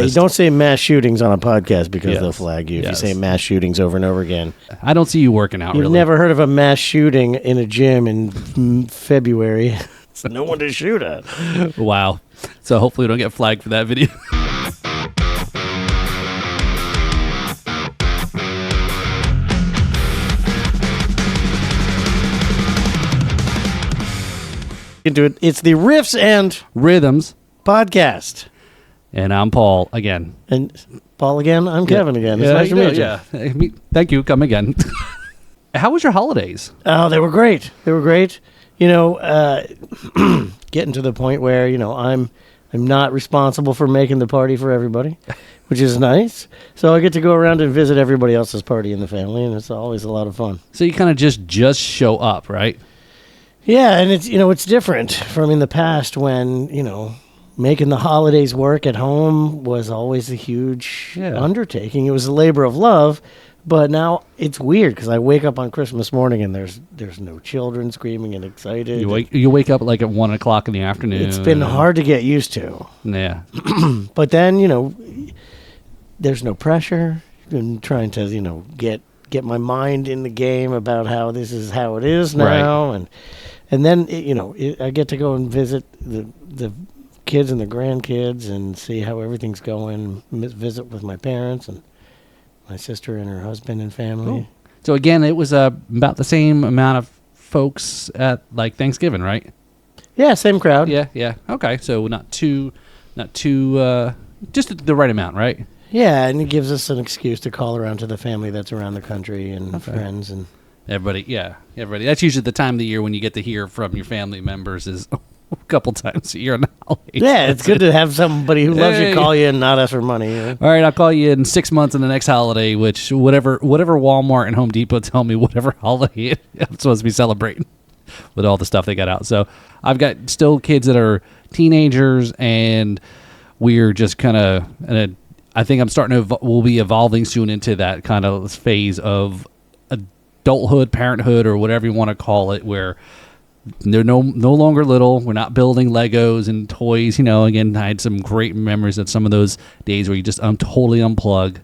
list. You don't say mass shootings on a podcast because they'll flag you if you say mass shootings over and over again. I don't see you working out, You've never heard of a mass shooting in a gym in February. It's no one to shoot at. Wow. So hopefully we don't get flagged for that video. Into it. It's the Riffs and Rhythms podcast. And I'm Paul again. And Paul again? I'm Kevin again. It's nice to meet you. Yeah. Thank you. Come again. How was your holidays? Oh, they were great. You know, getting to the point where, you know, I'm not responsible for making the party for everybody, which is nice. So I get to go around and visit everybody else's party in the family, and it's always a lot of fun. So you kind of just show up, right? Yeah, and it's different from in the past when, you know, making the holidays work at home was always a huge undertaking. It was a labor of love, but now it's weird because I wake up on Christmas morning and there's no children screaming and excited. You wake up like at 1 o'clock in the afternoon. It's been hard to get used to. Yeah. But then, you know, there's no pressure. I'm trying to, you know, get my mind in the game about how this is how it is now. Right. And then, I get to go and visit the kids and the grandkids and see how everything's going, visit with my parents and my sister and her husband and family. Cool. So, again, it was about the same amount of folks at, like, Thanksgiving, right? Yeah, same crowd. Yeah. Okay, so not too, just the right amount, right? Yeah, and it gives us an excuse to call around to the family that's around the country and friends and... Everybody. That's usually the time of the year when you get to hear from your family members is a couple times a year now. Yeah, it's good to have somebody who loves you call you and not ask for money. Yeah. All right, I'll call you in 6 months in the next holiday, which whatever Walmart and Home Depot tell me whatever holiday I'm supposed to be celebrating with all the stuff they got out. So I've got still kids that are teenagers, and we're just kind of, I think I'm starting to, we'll be evolving soon into that kind of phase of adulthood, parenthood, or whatever you want to call it, where they're no longer little. We're not building Legos and toys. You know, again, I had some great memories of some of those days where you just totally unplug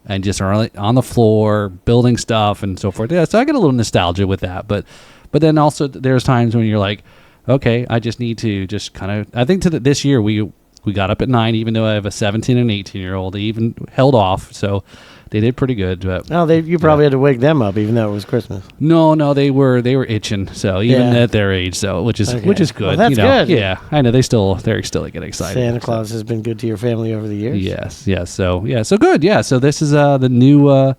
and just are on the floor building stuff and so forth. Yeah, so I get a little nostalgia with that. But then also there's times when you're like, okay, I just need to just kind of, I think this year we got up at 9, even though I have a 17 and 18-year-old. They even held off, so they did pretty good. But you probably had to wake them up, even though it was Christmas. No, they were itching. So even at their age, so which is good. Well, that's good. Yeah, I know they're still getting excited. Santa Claus has been good to your family over the years. Yes. So good. Yeah. So this is the new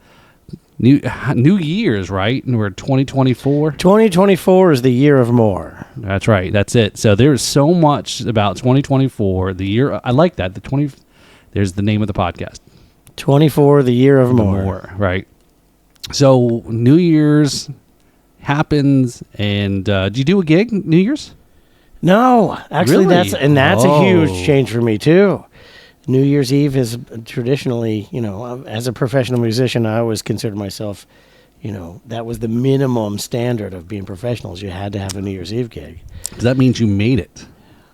Year's, right? And we're 2024. 2024 is the year of more. That's right. That's it. So there's so much about 2024. The year, I like that. There's the name of the podcast. 24, the year of more. Right. So New Year's happens, and did you do a gig New Year's? No, actually, really? that's a huge change for me too. New Year's Eve is traditionally, as a professional musician, I always considered myself, that was the minimum standard of being professionals. You had to have a New Year's Eve gig. That means you made it.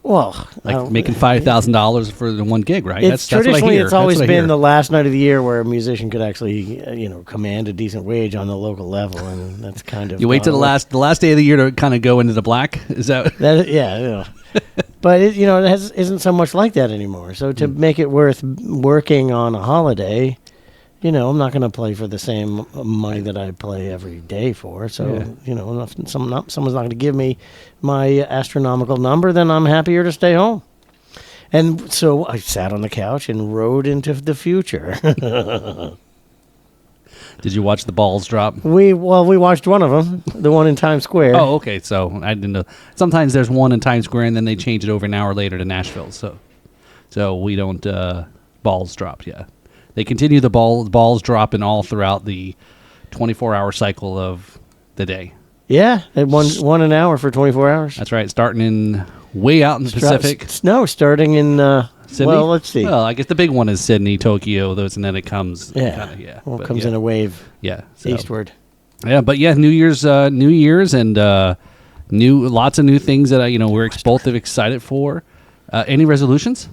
Well, making $5,000 for the one gig, right? That's traditionally, what I hear. It's always been the last night of the year where a musician could actually, command a decent wage on the local level, and that's kind of. You wait till the last day of the year to kind of go into the black. Is that? Yeah. But it isn't so much like that anymore. So to make it worth working on a holiday, I'm not going to play for the same money that I play every day for. So, if someone's not going to give me my astronomical number, then I'm happier to stay home. And so I sat on the couch and rode into the future. Did you watch the balls drop? We watched one of them, the one in Times Square. Oh, okay. So I didn't know. Sometimes there's one in Times Square, and then they change it over an hour later to Nashville. So we don't balls drop. Yeah, they continue the balls dropping all throughout the 24-hour cycle of the day. Yeah, one an hour for 24 hours. That's right. Starting in way out in the Pacific. No, starting in. Sydney? Well, let's see. Well, I guess the big one is Sydney, Tokyo, and then it comes. Yeah. Well, it comes in a wave. Yeah. Eastward. Yeah, but yeah, New Year's, and lots of new things that we're both excited for. Any resolutions?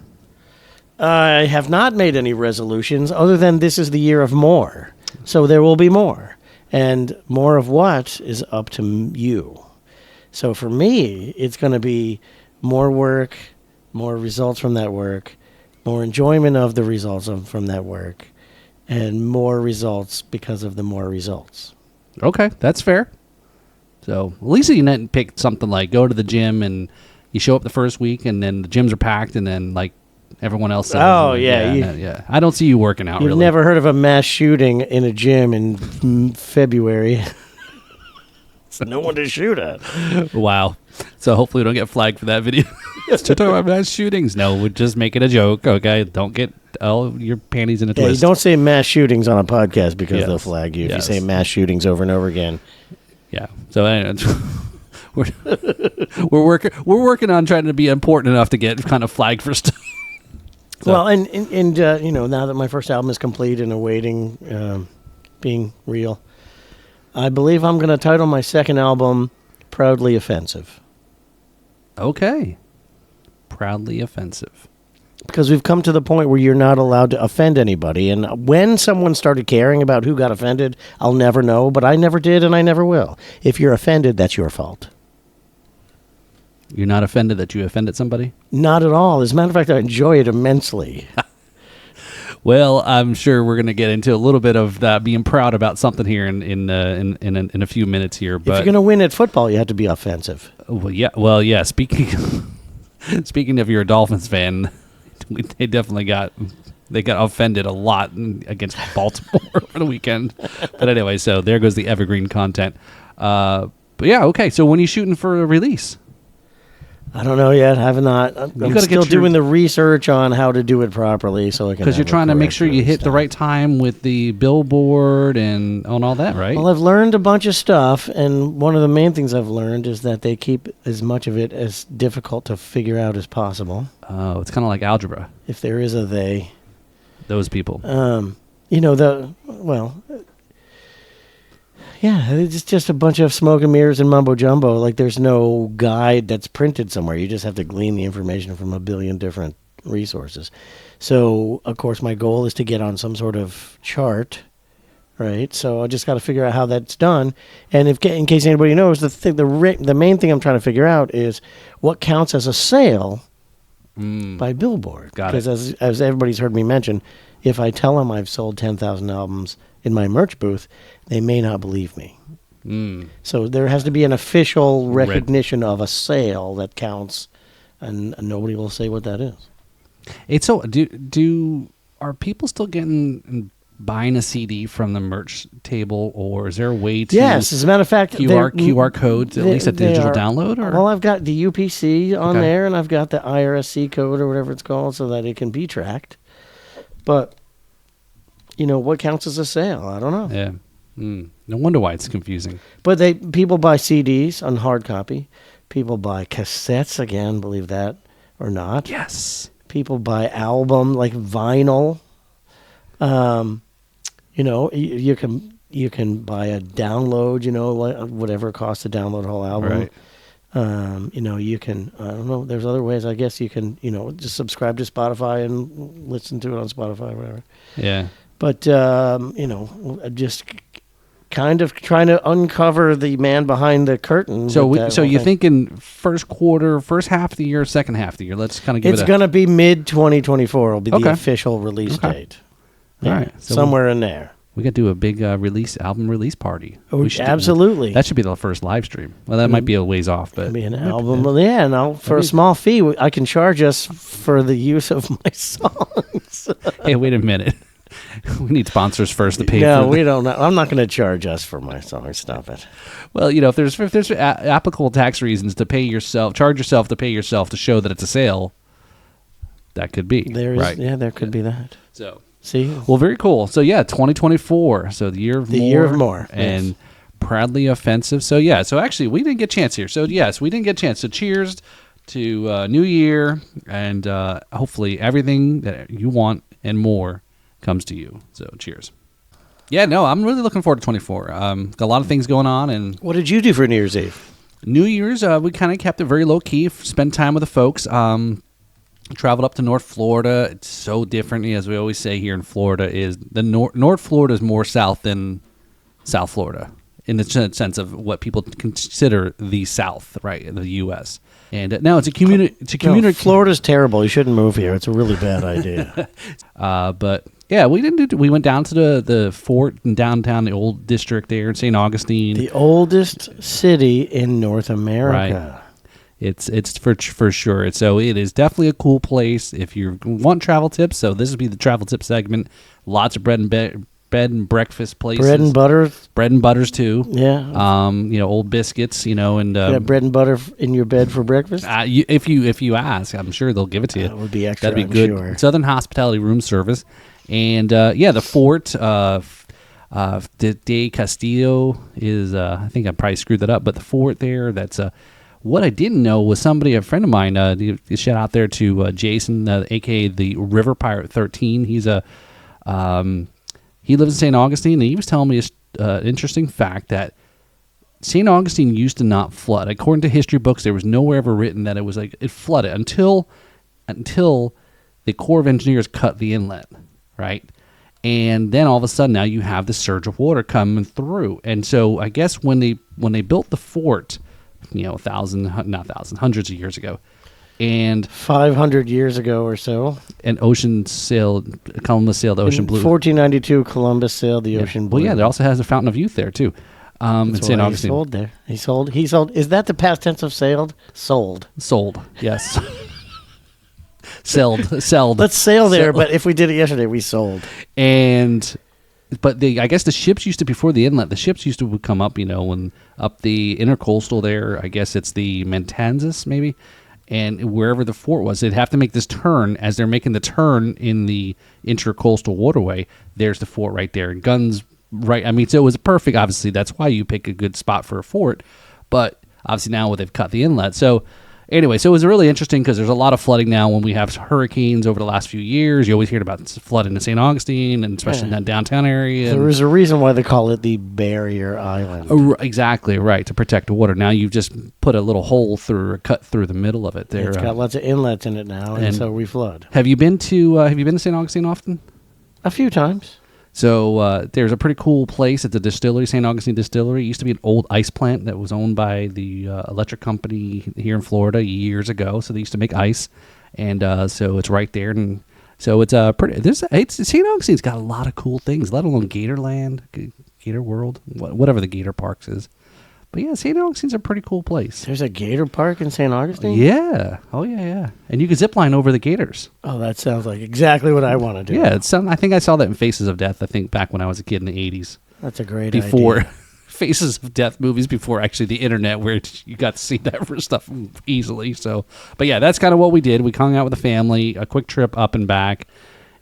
I have not made any resolutions other than this is the year of more. So there will be more. And more of what is up to you. So for me, it's going to be more work, more results from that work, more enjoyment of the results from that work, and more results because of the more results. Okay, that's fair. So at least you didn't pick something like go to the gym and you show up the first week and then the gyms are packed and then like everyone else says. Oh, yeah. Yeah. I don't see you working out, You've really. never heard of a mass shooting in a gym in February. It's no one to shoot at. Wow. So hopefully we don't get flagged for that video. To talk about mass shootings. No, we're just making a joke, okay? Don't get all your panties in a Yeah, twist. you don't say mass shootings on a podcast because Yes. they'll flag you if Yes. you say mass shootings over and over again. Yeah. So anyway, we're working on trying to be important enough to get kind of flagged for stuff. So. Well, and you know, now that my first album is complete and awaiting being real, I believe I'm going to title my second album Proudly Offensive. Okay. Proudly Offensive. Because we've come to the point where you're not allowed to offend anybody. And when someone started caring about who got offended, I'll never know, but I never did and I never will. If you're offended, that's your fault. You're not offended that you offended somebody? Not at all. As a matter of fact, I enjoy it immensely. Well, I'm sure we're going to get into a little bit of that being proud about something here in a few minutes here. But If you're going to win at football, you have to be offensive. well, yeah. Speaking of you're a Dolphins fan, they definitely got offended a lot against Baltimore for the weekend. But anyway, so there goes the evergreen content. But yeah, okay. So when are you shooting for a release? I don't know yet. I have not. I'm gotta still get your- doing the research on how to do it properly, so I can. Because you're have a trying to make correct sure you release hit the time. right time with the billboard and on all that, right? Well, I've learned a bunch of stuff, and one of the main things I've learned is that they keep as much of it as difficult to figure out as possible. Oh, it's kind of like algebra. If there is a they, Those people. you know yeah, it's just a bunch of smoke and mirrors and mumbo jumbo. Like there's no guide that's printed somewhere. You just have to glean the information from a billion different resources. So, of course, my goal is to get on some sort of chart, right? So I just got to figure out how that's done. And if, in case anybody knows, the main thing I'm trying to figure out is what counts as a sale by Billboard. Got it. Because as everybody's heard me mention, if I tell them I've sold 10,000 albums in my merch booth, they may not believe me. So there has to be an official recognition of a sale that counts, and nobody will say what that is. It's so are people still getting buying a CD from the merch table, or is there a way to Yes, as a matter of fact, QR codes, at least a digital download? Or? Well, I've got the UPC on Okay. there, and I've got the IRSC code or whatever it's called, so that it can be tracked. But you know what counts as a sale? I don't know. Yeah. No wonder why it's confusing. But people buy CDs on hard copy. People buy cassettes again, believe that or not. Yes. People buy album like vinyl. You know, you can buy a download. You know, whatever it costs to download a whole album. Right. You know, you can. I don't know. There's other ways. I guess you can. You know, just subscribe to Spotify and listen to it on Spotify or whatever. Yeah. But you know, just kind of trying to uncover the man behind the curtain. So with that so whole you're thing. thinking first quarter, first half of the year, second half of the year. Let's kind of give It's it a... going to be mid 2024. Will be Okay. the official release Okay. date. All right. So somewhere in there. we got to do a big album release party. Oh, We should do- absolutely. that should be the first live stream. Well, that might be a ways off, but It'll be an album. Well, yeah, now for a small fee, I can charge us for the use of my songs. hey, wait a minute. We need sponsors first to pay No, for we don't know. I'm not going to charge us for my songs. Stop it. Well, you know, if there's applicable tax reasons to charge yourself to pay yourself to show that it's a sale, that could be. Right. Yeah, there could be that. So, See? well, very cool. So, yeah, 2024. So, the year of more. The year of more, And yes. proudly offensive. So, yeah. So, actually, we didn't get a chance here. So, yes, we didn't get a chance. So, cheers to New Year. And hopefully everything that you want and more comes to you. So, cheers. Yeah, no, I'm really looking forward to 24. Got a lot of things going on. And What did you do for New Year's Eve? New Year's, we kind of kept it very low key. Spend time with the folks. Traveled up to North Florida. It's so different, as we always say here in Florida. Is the North Florida is more south than South Florida in the sense of what people consider the South, right, the U.S. And now it's a community. It's a community. No, Florida's terrible. You shouldn't move here. It's a really bad idea. But yeah, we didn't. We went down to the fort in downtown, the old district there in St. Augustine, the oldest city in North America. Right. It's for sure. So it is definitely a cool place if you want travel tips. So this would be the travel tip segment. Lots of bread and breakfast places. Bread and butters too. Yeah. Old biscuits. And you have bread and butter in your bed for breakfast. If you ask, I'm sure they'll give it to you. That would be extra. That'd be good. Sure. Southern hospitality room service, and the fort. De Castillo is. I think I probably screwed that up, but the fort there. That's what I didn't know was a friend of mine, shout out there to Jason, a.k.a. the River Pirate 13. He lives in St. Augustine, and he was telling me an interesting fact that St. Augustine used to not flood. According to history books, there was nowhere ever written that it was like it flooded until the Corps of Engineers cut the inlet, right? And then all of a sudden now you have the surge of water coming through. And so I guess when they built the fort, hundreds of years ago, and 500 years ago or so, and Columbus sailed the Ocean Blue. 1492, Columbus sailed the Ocean Blue. Well, yeah, there also has a Fountain of Youth there too. In St. Augustine. He sold there. He sold. Is that the past tense of sailed? Sold. Yes. Sailed. Let's sail there. But if we did it yesterday, we sold. But I guess the ships used to, before the inlet, the ships used to come up, when up the intercoastal there. I guess it's the Matanzas, maybe, and wherever the fort was, they'd have to make this turn. As they're making the turn in the intercoastal waterway, there's the fort right there, and guns right. I mean, so it was perfect. Obviously, that's why you pick a good spot for a fort. But obviously now they've cut the inlet, so. Anyway, so it was really interesting because there's a lot of flooding now when we have hurricanes over the last few years. You always hear about flooding in St. Augustine, and especially in that downtown area. There is a reason why they call it the barrier island. Exactly, right, to protect the water. Now you've just put a little hole cut through the middle of it there. It's got lots of inlets in it now, and so we flood. Have you been to St. Augustine often? A few times. So there's a pretty cool place. It's a distillery, St. Augustine Distillery. It used to be an old ice plant that was owned by the electric company here in Florida years ago. So they used to make ice, and so it's right there. And so it's pretty. St. Augustine's got a lot of cool things, let alone Gatorland, Gator World, whatever the Gator Parks is. But yeah, St. Augustine's a pretty cool place. There's a gator park in St. Augustine? Yeah. Oh, yeah. And you can zip line over the gators. Oh, that sounds like exactly what I want to do. Yeah, I think I saw that in Faces of Death, back when I was a kid in the 80s. That's a great Before idea. Faces of Death movies, before actually the internet, where you got to see that for stuff easily. So, but yeah, that's kind of what we did. We hung out with the family, a quick trip up and back.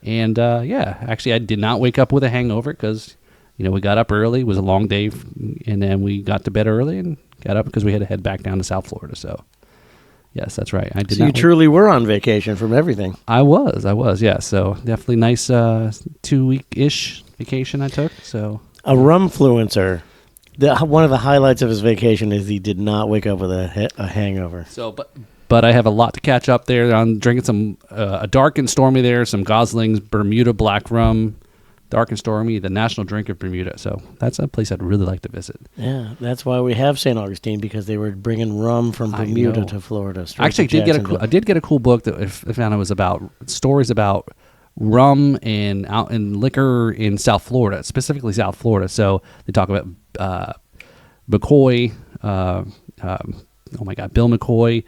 And actually I did not wake up with a hangover because... we got up early. It was a long day, and then we got to bed early and got up because we had to head back down to South Florida. So, yes, that's right. You truly were on vacation from everything. I was, yeah. So, definitely nice 2-week-ish vacation I took. So, a rumfluencer. One of the highlights of his vacation is he did not wake up with a hangover. So, but I have a lot to catch up there. I'm drinking some a dark and stormy there, some Gosling's Bermuda Black Rum. Dark and Stormy, the national drink of Bermuda. So that's a place I'd really like to visit. Yeah, that's why we have St. Augustine, because they were bringing rum from Bermuda to Florida. Actually, I did get a cool book that I found. It was about stories about rum and liquor in South Florida, specifically South Florida. So they talk about McCoy. Bill McCoy.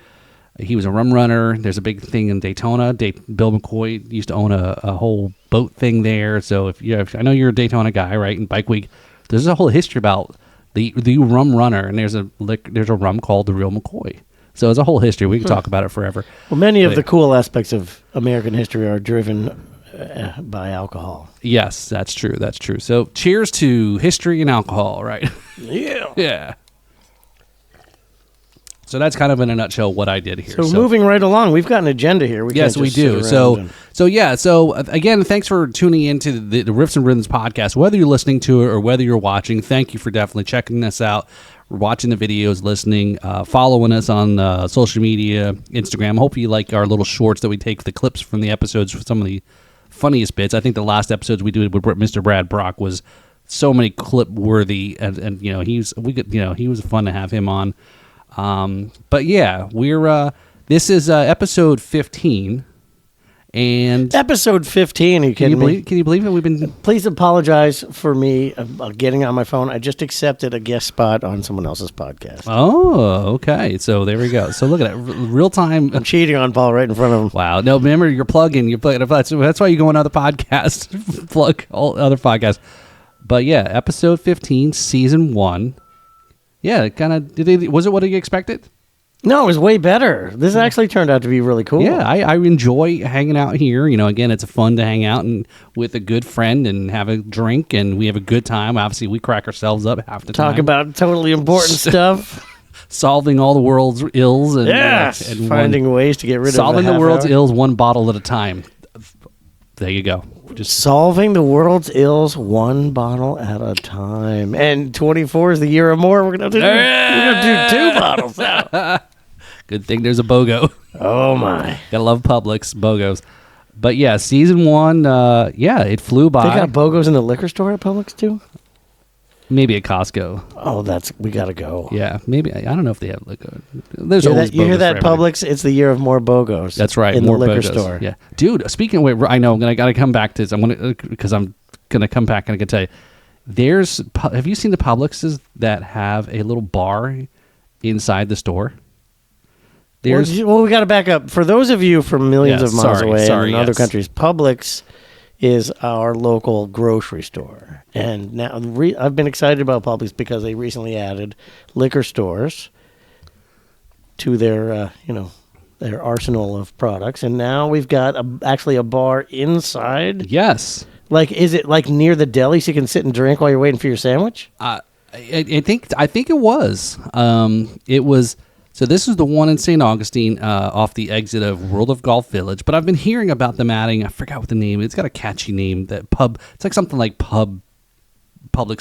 He was a rum runner. There's a big thing in Daytona. Bill McCoy used to own a whole boat thing there. So if I know you're a Daytona guy, right? In Bike Week, there's a whole history about the rum runner, and there's a rum called the Real McCoy. So it's a whole history. We can talk about it forever. Well, many of the cool aspects of American history are driven by alcohol. Yes, that's true. That's true. So cheers to history and alcohol, right? Yeah. Yeah. So that's kind of in a nutshell what I did here. So moving right along, we've got an agenda here. Yes, we do. So again, thanks for tuning into the Riffs and Rhythms podcast. Whether you're listening to it or whether you're watching, thank you for definitely checking us out. watching the videos, listening, following us on social media, Instagram. Hope you like our little shorts that we take the clips from the episodes for some of the funniest bits. I think the last episodes we did with Mr. Brad Brock was so many clip worthy, and he was fun to have him on. But yeah, we're this is episode 15. And episode 15, are you kidding me? Can you believe it? We've been. Please apologize for me getting on my phone. I just accepted a guest spot on someone else's podcast. Oh, okay. So there we go. So look at that, real time. I'm cheating on Paul right in front of him. Wow. No, remember you're plugging. That's why you go on other podcasts. Plug all other podcasts. But yeah, episode 15, season 1. Yeah, kind of. Was it what you expected? No, it was way better. This actually turned out to be really cool. Yeah, I enjoy hanging out here. Again, it's fun to hang out and with a good friend and have a drink, and we have a good time. Obviously, we crack ourselves up half the time. Talk about totally important stuff. Solving all the world's ills. And, and finding ways to get rid of solving the world's ills one bottle at a time. There you go. Just solving the world's ills one bottle at a time. And 24 is the year or more. We're gonna do 2 bottles now. Good thing there's a BOGO. Oh my! Gotta love Publix BOGOs. But yeah, season 1. It flew by. They got BOGOs in the liquor store at Publix too. Maybe at Costco. Oh, we gotta go. Yeah, maybe. I don't know if they have liquor. There's you always you hear that, Publix? It's the year of more BOGOs. That's right. In more the liquor BOGOs. store. Yeah, dude. Speaking of, I know. I gotta come back to this. I'm gonna come back and I can tell you. Have you seen the Publixes that have a little bar inside the store? Well, we got to back up. For those of you from millions of miles away and in other countries, Publix is our local grocery store. And now I've been excited about Publix because they recently added liquor stores to their arsenal of products. And now we've got actually a bar inside. Yes. Like, is it like near the deli so you can sit and drink while you're waiting for your sandwich? I think it was. It was. So this is the one in St. Augustine off the exit of World of Golf Village. But I've been hearing about them adding, I forgot what the name is. It's got a catchy name. That pub. It's like something like Publix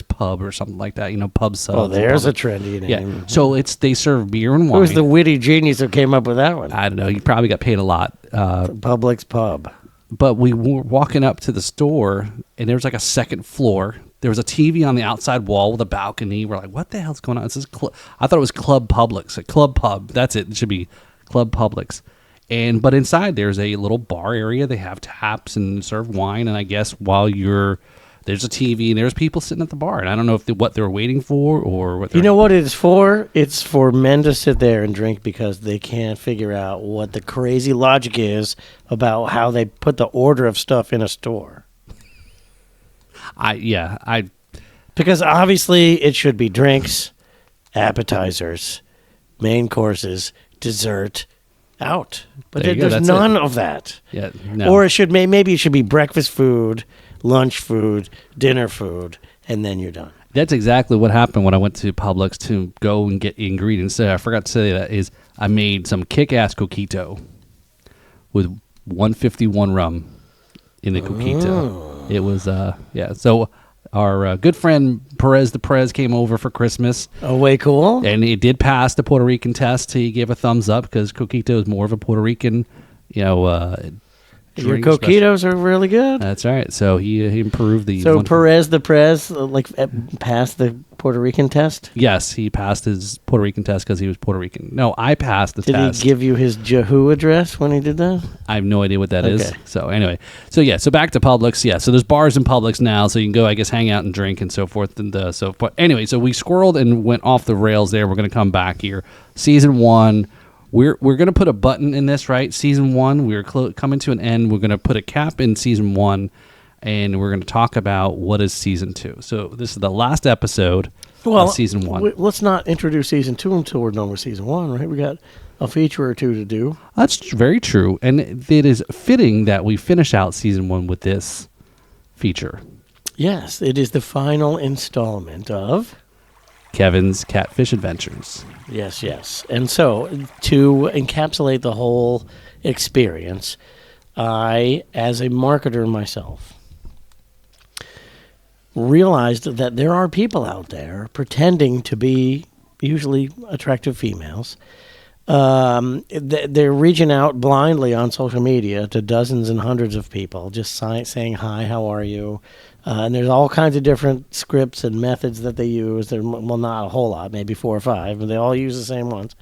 Pub or something like that. Pub sub. Oh, there's a trendy name. Yeah. So they serve beer and wine. Who's the witty genius who came up with that one? I don't know. You probably got paid a lot. Publix Pub. But we were walking up to the store, and there was like a second floor. There was a TV on the outside wall with a balcony. We're like, what the hell's going on? This is I thought it was Club Publix, a Club Pub. That's it. It should be Club Publix. But inside there's a little bar area. They have taps and serve wine. And I guess while there's a TV and there's people sitting at the bar. And I don't know what they're waiting for or what. You know what it's for? It's for men to sit there and drink because they can't figure out what the crazy logic is about how they put the order of stuff in a store. Because obviously it should be drinks, appetizers, main courses, dessert, out. But there's none of that. Yeah, no. Or maybe it should be breakfast food, lunch food, dinner food, and then you're done. That's exactly what happened when I went to Publix to go and get ingredients. I forgot to say that is I made some kick-ass coquito with 151 rum in the coquito. Oh. It was, So our good friend Perez the Prez came over for Christmas. Oh, way cool. And he did pass the Puerto Rican test. He gave a thumbs up because coquito is more of a Puerto Rican, Your coquitos are really good. That's right. So he improved the. So Perez the Prez passed the Puerto Rican test? Yes, he passed his Puerto Rican test because he was Puerto Rican. No, I passed the test. Did he give you his Yahoo address when he did that? I have no idea what that is. So anyway, so back to Publix. Yeah, so there's bars in Publix now, so you can go, I guess, hang out and drink and so forth. But anyway, so we squirreled and went off the rails there. We're going to come back here. Season 1. We're going to put a button in this, right? Season 1, we're coming to an end. We're going to put a cap in Season 1, and we're going to talk about what is Season 2. So this is the last episode of Season 1. Let's not introduce Season 2 until we're done with Season 1, right? We got a feature or two to do. That's very true, and it is fitting that we finish out Season 1 with this feature. Yes, it is the final installment of Kevin's Catfish Adventures. Yes. And so, to encapsulate the whole experience, I, as a marketer myself, realized that there are people out there pretending to be usually attractive females. They're reaching out blindly on social media to dozens and hundreds of people, just saying, hi, how are you? And there's all kinds of different scripts and methods that they use. Well, not a whole lot, maybe 4 or 5, but they all use the same ones.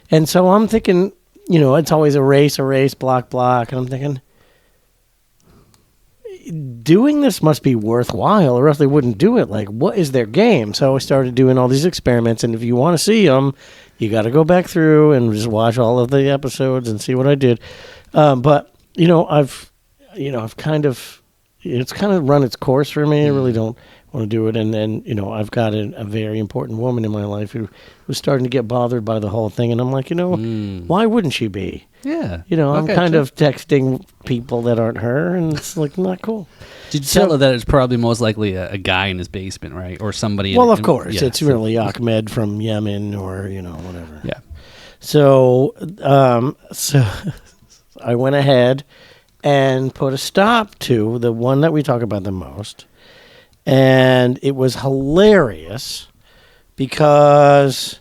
And so I'm thinking, it's always erase, block. And I'm thinking, doing this must be worthwhile, or else they wouldn't do it. Like, what is their game? So I started doing all these experiments, and if you want to see them, you got to go back through and just watch all of the episodes and see what I did. But I've kind of, it's kind of run its course for me. I really don't want to do it. And then I've got a very important woman in my life who was starting to get bothered by the whole thing, and I'm like, why wouldn't she be? Yeah. I'm kind of texting people that aren't her, and it's like not cool. Did you tell her that it's probably most likely a guy in his basement, right? Or somebody. Well, of course. Yeah, it's really Ahmed from Yemen or, whatever. Yeah. So I went ahead and put a stop to the one that we talk about the most. And it was hilarious because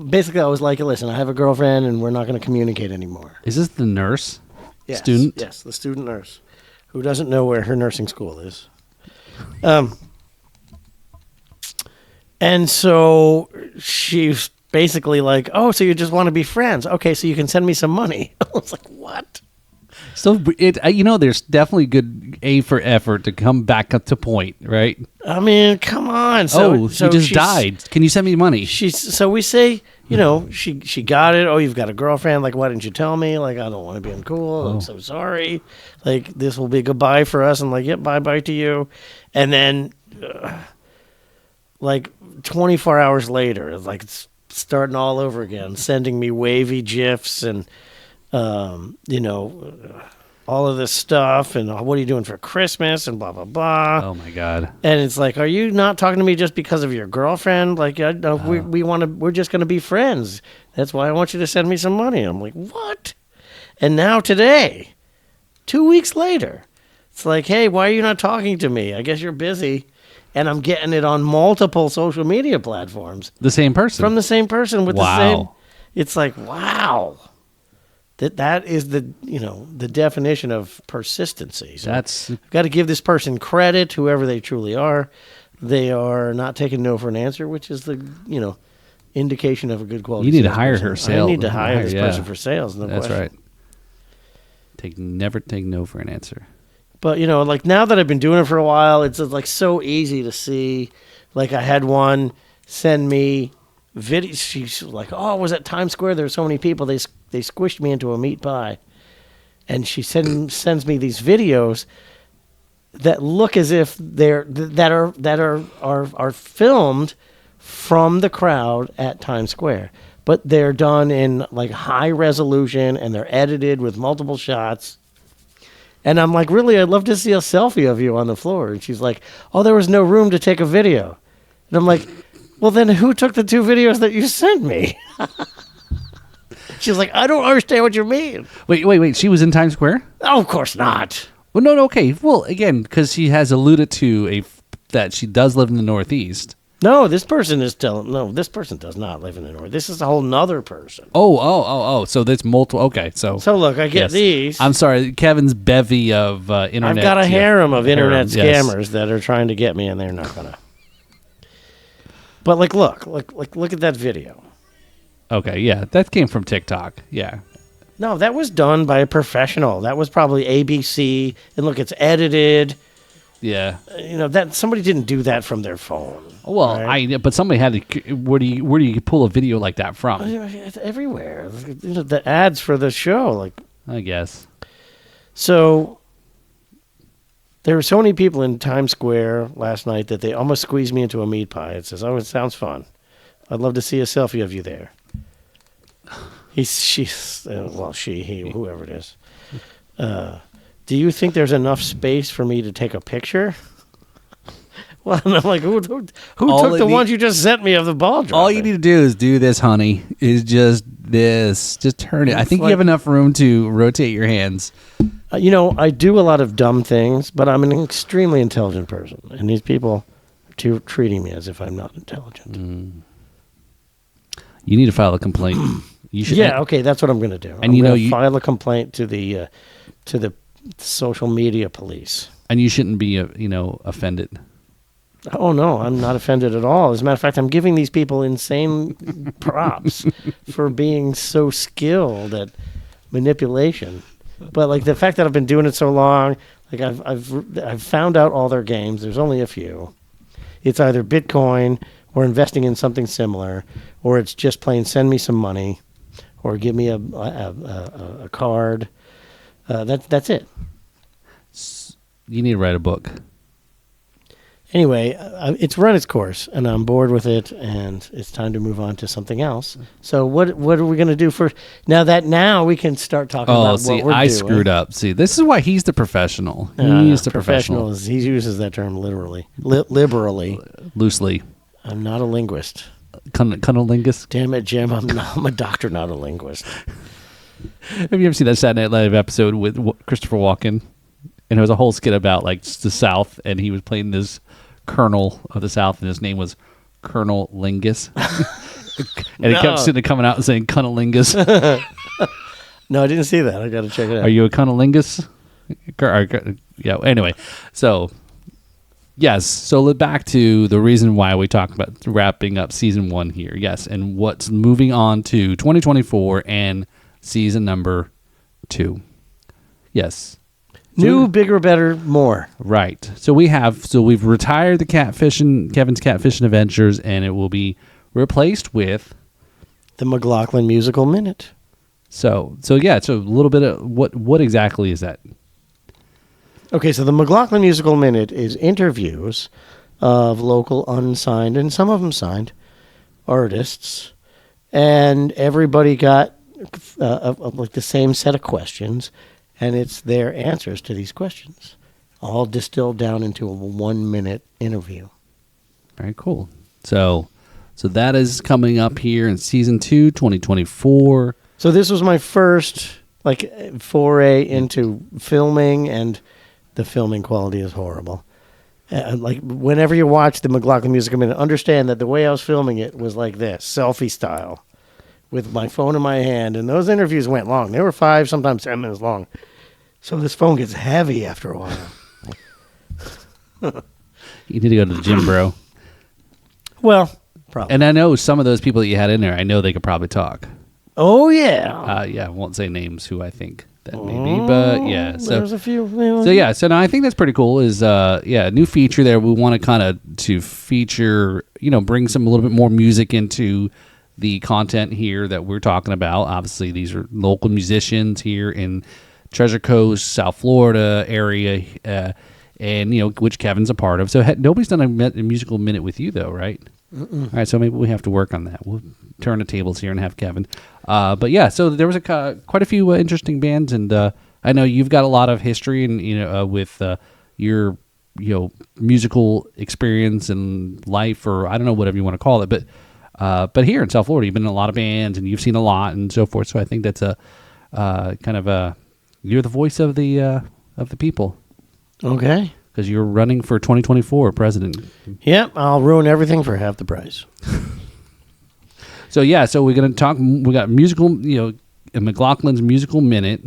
basically I was like, listen, I have a girlfriend and we're not going to communicate anymore. Is this the nurse? Yes, student? Yes, the student nurse who doesn't know where her nursing school is. And so she's basically like, oh, so you just want to be friends. Okay, so you can send me some money. I was like, what? So there's definitely good A for effort to come back up to point, right? I mean, come on. So she just died. Can you send me money? So we say, she got it. Oh, you've got a girlfriend. Like, why didn't you tell me? Like, I don't want to be uncool. I'm so sorry. Like, this will be goodbye for us. And like, yep, bye to you. And then, like 24 hours later, like it's starting all over again, sending me wavy GIFs and, all of this stuff, and what are you doing for Christmas, and blah, blah, blah. Oh, my God. And it's like, are you not talking to me just because of your girlfriend? Like, we're just going to be friends. That's why I want you to send me some money. I'm like, what? And now today, 2 weeks later, it's like, hey, why are you not talking to me? I guess you're busy. And I'm getting it on multiple social media platforms. The same person? From the same person with the same. It's like, wow. That is the definition of persistency. So I've got to give this person credit, whoever they truly are. They are not taking no for an answer, which is the indication of a good quality. You need to hire her sales. I need to hire this person for sales. No That's question. right. Never take no for an answer. But like now that I've been doing it for a while, it's like so easy to see. Like I had one send me video. She's like, "Oh, I was at Times Square. There were so many people. They squished me into a meat pie." And she sends me these videos that look as if that are filmed from the crowd at Times Square, but they're done in like high resolution and they're edited with multiple shots. And I'm like, really, I'd love to see a selfie of you on the floor. And she's like, oh, there was no room to take a video. And I'm like, well, then who took the 2 videos that you sent me? She's like, I don't understand what you mean. Wait. She was in Times Square? Oh, of course not. Well, no, okay. Well, again, because she has alluded to that she does live in the Northeast. No, this person does not live in the North. This is a whole nother person. Oh. So there's multiple. Okay, so look, I get these. I'm sorry, Kevin's bevy of internet. I've got a harem of internet scammers that are trying to get me, and they're not gonna. But like, look at that video. Okay, yeah, that came from TikTok. Yeah. No, that was done by a professional. That was probably ABC, and look, it's edited. Yeah. That somebody didn't do that from their phone. Well, right? But somebody had to. Where do you pull a video like that from? It's everywhere. The ads for the show, like. I guess. So there were so many people in Times Square last night that they almost squeezed me into a meat pie. It says, "Oh, it sounds fun. I'd love to see a selfie of you there." He, whoever it is. Do you think there's enough space for me to take a picture? Well, and I'm like, who took the ones you just sent me of the ball dropping? All you need to do is do this, honey. Is just this. Just turn it. I think you have enough room to rotate your hands. I do a lot of dumb things, but I'm an extremely intelligent person. And these people treating me as if I'm not intelligent. You need to file a complaint. You should. Yeah, okay, that's what I'm going to do. And I'm going to file a complaint to the social media police. And you shouldn't be, offended. Oh, no, I'm not offended at all. As a matter of fact, I'm giving these people insane props for being so skilled at manipulation. But, like, the fact that I've been doing it so long, like, I've found out all their games. There's only a few. It's either Bitcoin or investing in something similar, or it's just plain send me some money or give me a card. That's it. You need to write a book. Anyway, it's run its course, and I'm bored with it, and it's time to move on to something else. So what are we going to do first? Now we can start talking about what we're doing. I screwed up. See, this is why he's the professional. He's the professional. He uses that term literally, liberally. Loosely. I'm not a linguist. Cunnilingus? Damn it, Jim. I'm a doctor, not a linguist. Have you ever seen that Saturday Night Live episode with Christopher Walken? And it was a whole skit about, like, the South, and he was playing this colonel of the South, and his name was Colonel Lingus. And he kept coming out and saying Cunnilingus. No, I didn't see that. I got to check it out. Are you a Cunnilingus? Yeah, anyway. So, yes. So, back to the reason why we talked about wrapping up season 1 here. Yes, and what's moving on to 2024 and season number 2. Yes. New, bigger, better, more. Right. So we've retired the Kevin's Catfish Adventures, and it will be replaced with the McLaughlin Musical Minute. So yeah, so a little bit of what exactly is that? Okay, so the McLaughlin Musical Minute is interviews of local unsigned and some of them signed artists, and everybody got like the same set of questions. And it's their answers to these questions, all distilled down into a 1-minute interview. Very cool. So that is coming up here in season 2, 2024. So this was my first foray into filming, and the filming quality is horrible. Like whenever you watch the McLaughlin Musical Minute, understand that the way I was filming it was like this, selfie style, with my phone in my hand. And those interviews went long. They were 5, sometimes 10 minutes long. So this phone gets heavy after a while. You need to go to the gym, bro. Well, probably. And I know some of those people that you had in there, I know they could probably talk. Oh, yeah. Yeah, I won't say names who I think that may be, but yeah. So there's a few. So no, I think that's pretty cool. Is a new feature there. We want to kind of to feature, bring a little bit more music into the content here that we're talking about. Obviously, these are local musicians here in Treasure Coast, South Florida area, and which Kevin's a part of. So nobody's done a musical minute with you, though, right? All right, so maybe we have to work on that. We'll turn the tables here and have Kevin. But yeah, so there was quite a few interesting bands, and I know you've got a lot of history and with your musical experience and life, or I don't know, whatever you want to call it, but here in South Florida, you've been in a lot of bands and you've seen a lot and so forth. So I think that's a kind of a you're the voice of the people. Okay. Because you're running for 2024 president. Yep, I'll ruin everything for half the price. So yeah, so we're gonna talk. We got musical, McLaughlin's musical minute.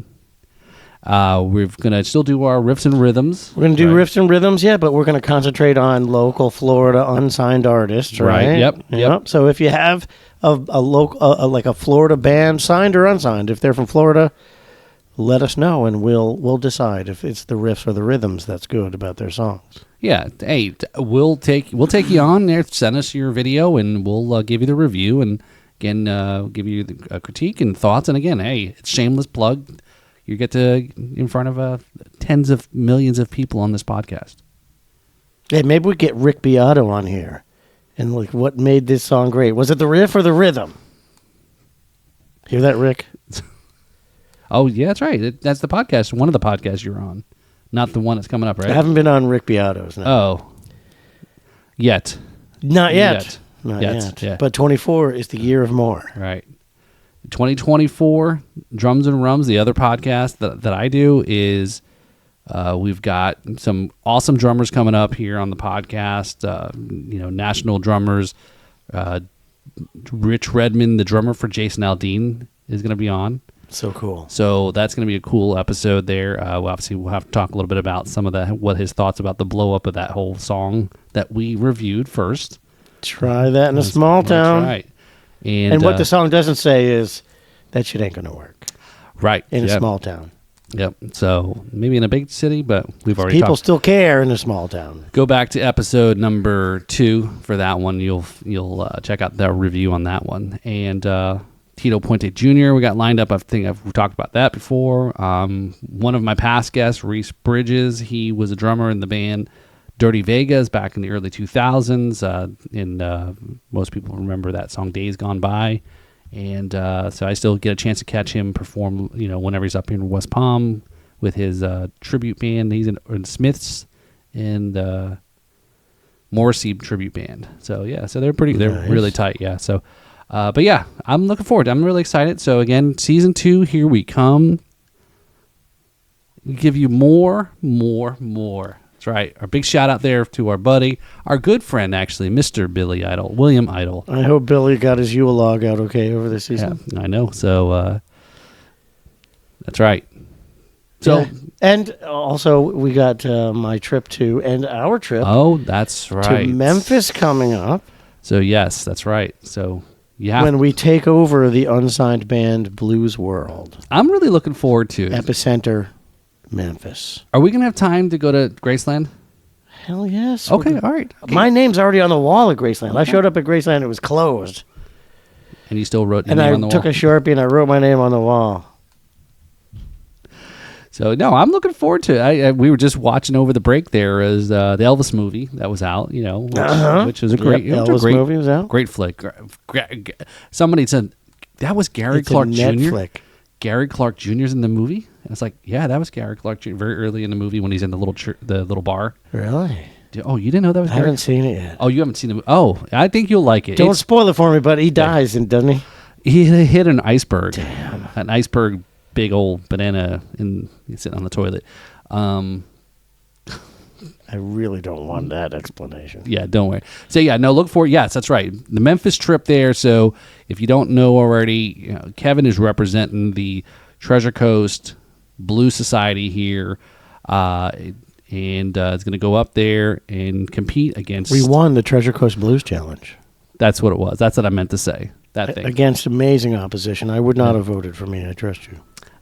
We're gonna still do our riffs and rhythms. We're gonna do riffs and rhythms, yeah, but we're gonna concentrate on local Florida unsigned artists, right? Yep. So if you have a local, like a Florida band, signed or unsigned, if they're from Florida, let us know, and we'll decide if it's the riffs or the rhythms that's good about their songs. Yeah, hey, we'll take you on there. Send us your video, and we'll give you the review, and again, give you a critique and thoughts. And again, hey, it's shameless plug. You get to in front of tens of millions of people on this podcast. Hey, maybe we get Rick Beato on here, and like, what made this song great? Was it the riff or the rhythm? Hear that, Rick? Oh, yeah, that's right. That's the podcast. One of the podcasts you're on. Not the one that's coming up, right? I haven't been on Rick Beato's. No. Oh. Yet. Not yet. Not yet. Yeah. But 24 is the year of more. Right. 2024, Drums and Rums, the other podcast that I do, is We've got some awesome drummers coming up here on the podcast. National drummers. Rich Redmond, the drummer for Jason Aldean, is going to be on. So cool. So that's going to be a cool episode there. We'll have to talk a little bit about some of what his thoughts about the blow up of that whole song that we reviewed first. Try that in a small town. That's right. And what the song doesn't say is that shit ain't going to work. Right. In a small town. Yep. So maybe in a big city, but we've already people still care in a small town. Go back to episode number 2 for that one. You'll check out the review on that one. And Tito Puente Jr. we got lined up. I think we've talked about that before. One of my past guests, Reese Bridges, he was a drummer in the band Dirty Vegas back in the early 2000s. And most people remember that song Days Gone By. And so I still get a chance to catch him perform, whenever he's up here in West Palm with his tribute band. He's in Smiths and Morrissey tribute band. So yeah, so they're really tight. Yeah. So, but yeah, I'm looking forward. I'm really excited. So again, season 2, here we come. Give you more. That's right. Our big shout out there to our buddy, our good friend, actually, Mr. William Idle. I hope Billy got his Yule log out okay over the season. Yeah, I know. So that's right. So and also we got my trip to and our trip. Oh, that's right. To Memphis coming up. So yes, that's right. So yeah, when we take over the unsigned band Blues World. I'm really looking forward to it. Epicenter. Memphis. Are we going to have time to go to Graceland? Hell yes. Okay, all right. Okay. My name's already on the wall at Graceland. Okay. I showed up at Graceland, it was closed. And you still wrote your name on the wall? And I took a Sharpie and I wrote my name on the wall. So, no, I'm looking forward to it. We were just watching over the break there as the Elvis movie that was out, which was a great movie was out. Great flick. Somebody said, that was Gary Clark Jr.? Flick. Gary Clark Jr.'s in the movie? And it's like, yeah, that was Gary Clark Jr. very early in the movie when he's in the little bar. Really? Oh, you didn't know that was Gary? I haven't seen it yet. Oh, you haven't seen the movie? Oh, I think you'll like it. Don't spoil it for me, but he dies, doesn't he? He hit an iceberg. Damn. An iceberg, big old banana sitting on the toilet. I really don't want that explanation. Yeah, don't worry. So, yeah, no, look for it. Yes, that's right. The Memphis trip there. So, if you don't know already, Kevin is representing the Treasure Coast Blues Society here. And it's going to go up there and compete against... We won the Treasure Coast Blues Challenge. That's what it was. That's what I meant to say. That thing. Against amazing opposition. I would not have voted for me. I trust you.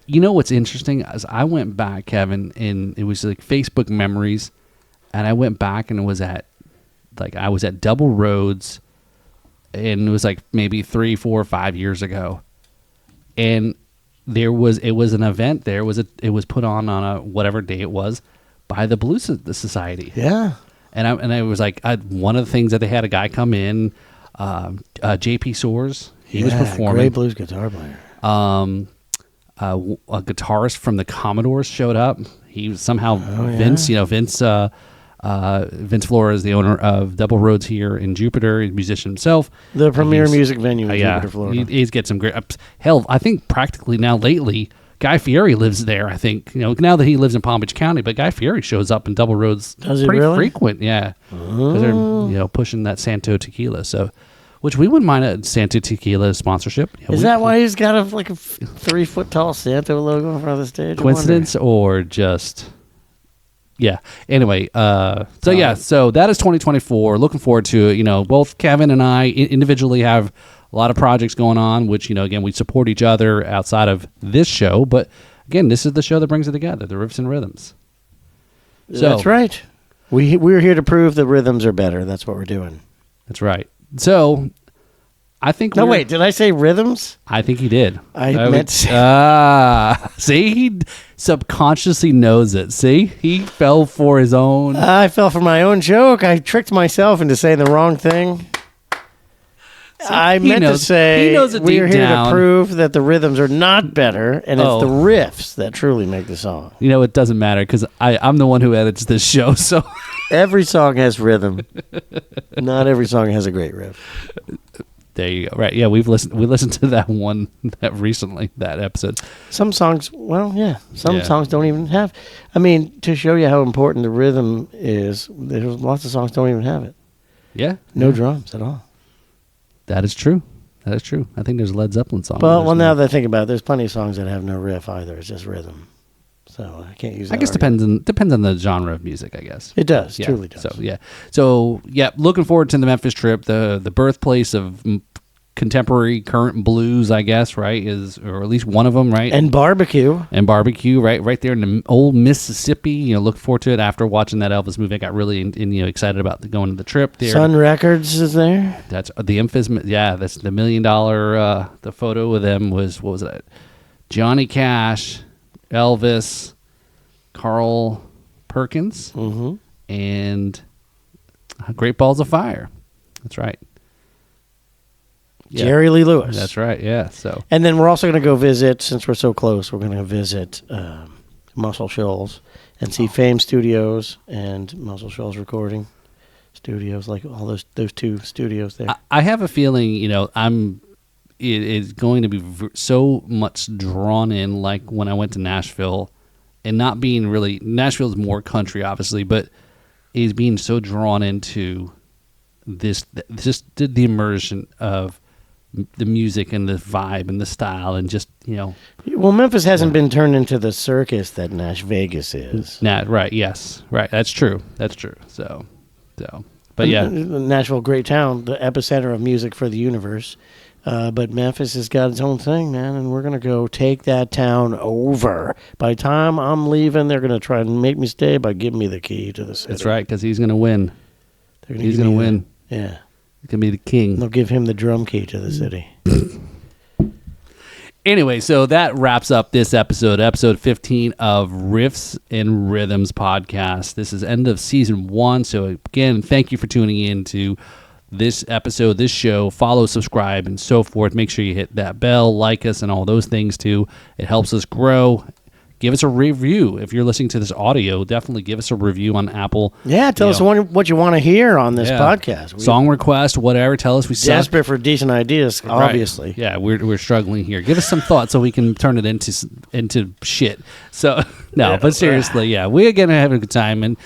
You know what's interesting? As I went back, Kevin, and it was like Facebook memories... And I went back and I was at Double Roads, and it was like maybe 3, 4, 5 years ago. And it was an event there. It was put on a whatever day it was by the Blues Society. Yeah. And I was like, one of the things that they had a guy come in, J.P. Soares. He was performing. Great blues guitar player. A guitarist from the Commodores showed up. He was somehow Vince Flores, the owner of Double Roads here in Jupiter, he's a musician himself. The premier music venue in Jupiter, Florida. He's got some great... Hell, I think practically now lately, Guy Fieri lives there, I think. Now that he lives in Palm Beach County, but Guy Fieri shows up in Double Roads pretty frequent, yeah. Because they're pushing that Santo Tequila, so... Which we wouldn't mind a Santo Tequila sponsorship. Is that why he's got a 3-foot-tall Santo logo in front of the stage? Coincidence or just... Yeah. Anyway, so that is 2024. Looking forward to it. Both Kevin and I individually have a lot of projects going on, which, again, we support each other outside of this show. But, again, this is the show that brings it together, the Riffs and Rhythms. So, that's right. We're here to prove that rhythms are better. That's what we're doing. That's right. So, I think... No, wait. Did I say rhythms? I think he did. I meant... See? He subconsciously knows it. See? He fell for his own... I fell for my own joke. I tricked myself into saying the wrong thing. I meant to say we're here to prove that the rhythms are not better, and it's the riffs that truly make the song. It doesn't matter, because I'm the one who edits this show, so... Every song has rhythm. Not every song has a great riff. There you go. Right. Yeah, we listened to that one recently, that episode. Some songs, some songs don't even have. I mean, to show you how important the rhythm is, there's lots of songs don't even have it. Yeah. No drums at all. That is true. I think there's a Led Zeppelin song. Well, now that I think about it, there's plenty of songs that have no riff either. It's just rhythm. So I can't use that. I guess depends on the genre of music, I guess. It does. Yeah. Truly does. So looking forward to the Memphis trip, the birthplace of contemporary current blues, I guess, right? Or at least one of them, right? And barbecue, right there in the old Mississippi. Look forward to it. After watching that Elvis movie, I got really excited about going to the trip there. Sun Records is there. That's the infamous. Yeah, that's the $1 million. The photo with them was, what was that? Johnny Cash, Elvis, Carl Perkins, and Great Balls of Fire. That's right. Yeah. Jerry Lee Lewis. That's right, yeah. So, and then we're also going to go visit, since we're so close, we're going to visit Muscle Shoals and see Fame Studios and Muscle Shoals Recording Studios, like all those two studios there. I have a feeling, it is going to be so much drawn in, like when I went to Nashville, and not being really, Nashville is more country, obviously, but is being so drawn into this, just the immersion of the music and the vibe and the style and just, Well, Memphis hasn't been turned into the circus that Vegas is. Right, yes. Right, that's true. So, but yeah. Nashville, great town, the epicenter of music for the universe. But Memphis has got its own thing, man, and we're going to go take that town over. By the time I'm leaving, they're going to try and make me stay by giving me the key to the city. That's right, because he's going to win. He's going to win. Yeah. He's going to be the king. They'll give him the drum key to the city. Anyway, so that wraps up this episode 15 of Riffs and Rhythms podcast. This is end of season 1. So again, thank you for tuning in to this episode, this show. Follow, subscribe, and so forth. Make sure you hit that bell, like us, and all those things too. It helps us grow. Give us a review. If you're listening to this audio, definitely give us a review on Apple. Yeah, tell us what you want to hear on this podcast. Song request, whatever. Tell us we suck. Desperate for decent ideas, obviously. Right. Yeah, we're struggling here. Give us some thoughts so we can turn it into shit. So, no, but seriously, we're going to have a good time. And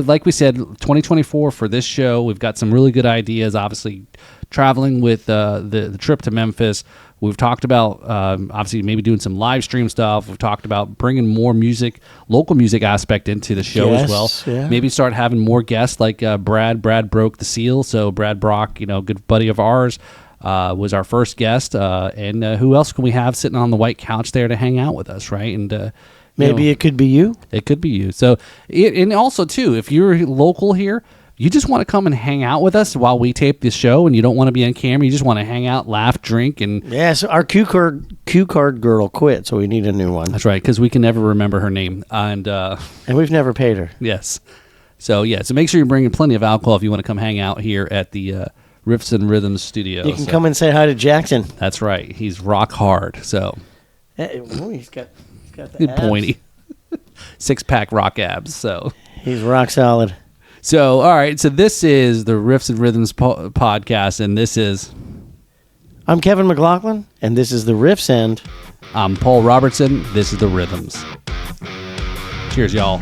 like we said, 2024 for this show, we've got some really good ideas. Obviously, traveling with the trip to Memphis. We've talked about, obviously, maybe doing some live stream stuff. We've talked about bringing more music, local music aspect into the show as well. Yeah. Maybe start having more guests like Brad. Brad broke the seal. So Brad Brock, good buddy of ours, was our first guest. And who else can we have sitting on the white couch there to hang out with us, right? And maybe it could be you. It could be you. So, and also, too, if you're local here, you just want to come and hang out with us while we tape this show, and you don't want to be on camera. You just want to hang out, laugh, drink, and so our cue card girl quit, so we need a new one. That's right, because we can never remember her name, and we've never paid her. Yes, so make sure you're bringing plenty of alcohol if you want to come hang out here at the Riffs and Rhythms studio. You can come and say hi to Jackson. That's right, he's rock hard. So he's got the good abs. pointy 6-pack rock abs. So he's rock solid. So, all right, so this is the Riffs and Rhythms podcast, and this is... I'm Kevin McLaughlin, and this is the Riffs End. I'm Paul Robertson. This is the Rhythms. Cheers, y'all.